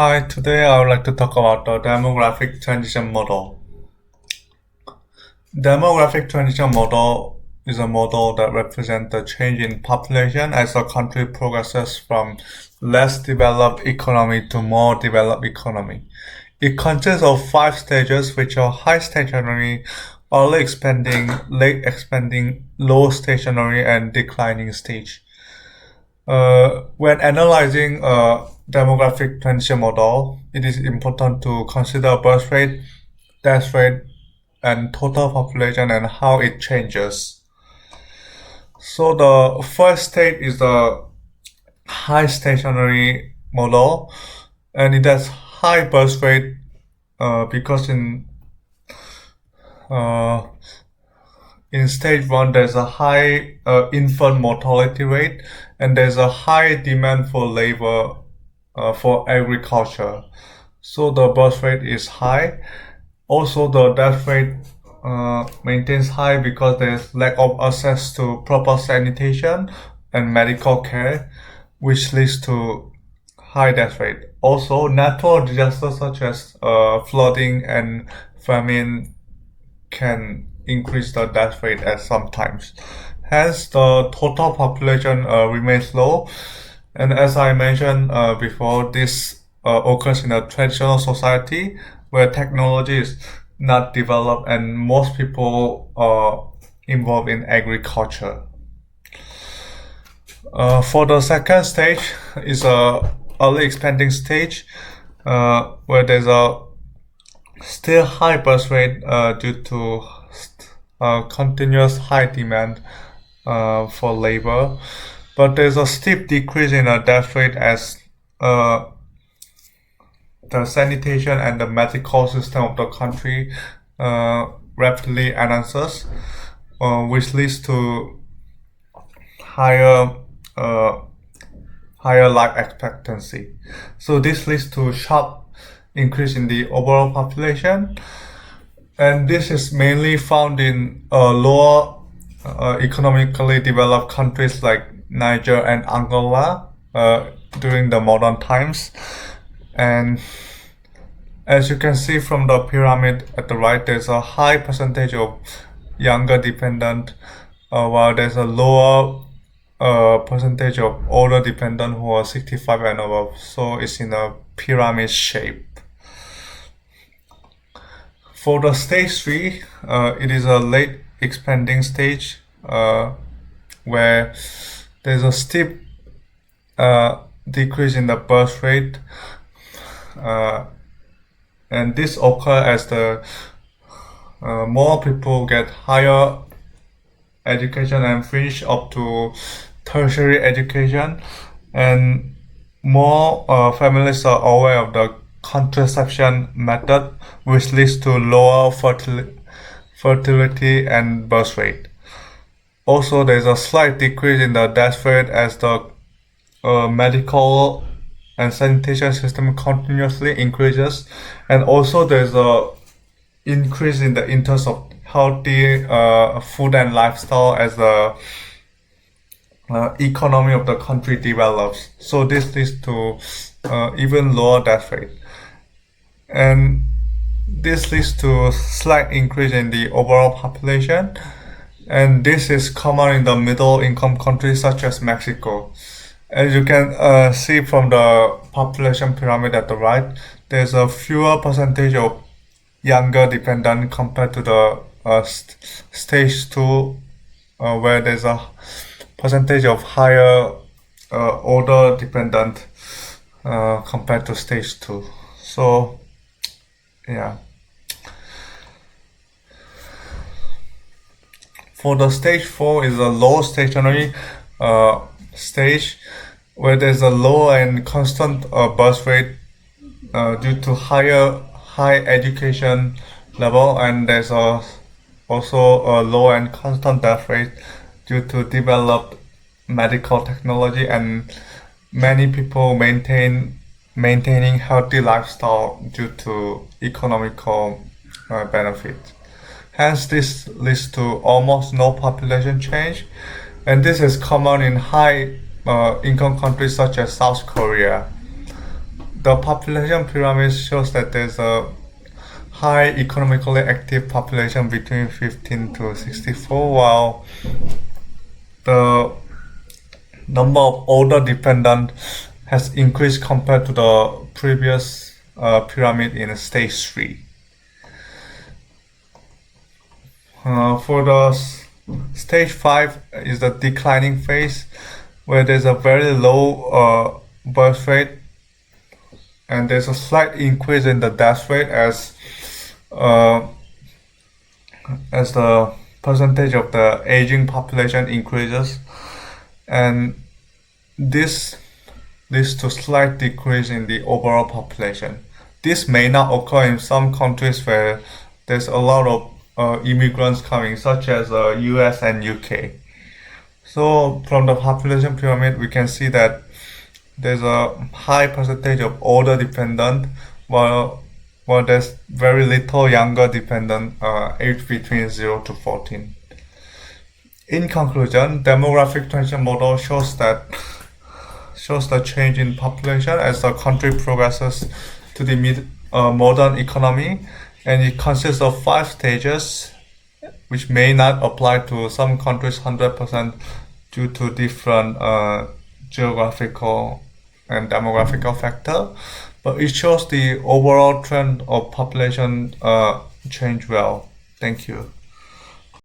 Hi, today I would like to talk about the demographic transition model. Demographic transition model is a model that represents the change in population as a country progresses from less developed economy to more developed economy. It consists of five stages, which are high stationary, early expanding, late expanding, low stationary, and declining stage. When analyzing a demographic transition model, it is important to consider birth rate, death rate, and total population and how it changes. So the first state is the high stationary model, and it has high birth rate because uh, in stage one there's a high infant mortality rate, and there's a high demand for labor for agriculture. So the birth rate is high. Also, the death rate maintains high because there's lack of access to proper sanitation and medical care, which leads to high death rate. Also, natural disasters such as flooding and famine can increase the death rate at some times. Hence, the total population remains low. And as I mentioned before, this occurs in a traditional society where technology is not developed and most people are involved in agriculture. For the second stage is a early expanding stage where there's a still high birth rate due to continuous high demand for labor, but there's a steep decrease in the death rate as the sanitation and the medical system of the country rapidly advances, which leads to higher uh, higher life expectancy. So this leads to sharp increase in the overall population, and this is mainly found in lower economically developed countries like Niger and Angola during the modern times. And as you can see from the pyramid at the right, there's a high percentage of younger dependent, while there's a lower percentage of older dependent who are 65 and above. So it's in a pyramid shape. For the stage 3, it is a late expanding stage where there's a steep decrease in the birth rate, and this occurs as the more people get higher education and finish up to tertiary education, and more families are aware of the contraception method, which leads to lower fertility and birth rate. Also, there's a slight decrease in the death rate as the medical and sanitation system continuously increases, and also there's a increase in the interest of healthy food and lifestyle as the economy of the country develops. So this leads to even lower death rate, and this leads to slight increase in the overall population, and this is common in the middle income countries such as Mexico. As you can see from the population pyramid at the right, there's a fewer percentage of younger dependent compared to the stage 2, where there's a percentage of higher older dependent compared to stage 2. So yeah. For the stage 4 is a low stationary stage where there's a low and constant birth rate due to high education level, and there's also a low and constant death rate due to developed medical technology and many people maintaining healthy lifestyle due to economical benefit. Hence, this leads to almost no population change, and this is common in high income countries such as South Korea. the population pyramid shows that there's a high economically active population between 15 to 64, while the number of older dependent has increased compared to the previous pyramid in stage 3. For the stage 5 is the declining phase, where there's a very low birth rate and there's a slight increase in the death rate uh, as the percentage of the aging population increases, and this leads to slight decrease in the overall population. This may not occur in some countries where there's a lot of immigrants coming, such as US and UK. So from the population pyramid, we can see that there's a high percentage of older dependent, while there's very little younger dependent, aged between 0 to 14. In conclusion, demographic transition model shows the change in population as the country progresses to the modern economy, and it consists of 5 stages, which may not apply to some countries 100% due to different geographical and demographical factor, but it shows the overall trend of population change well. Thank you.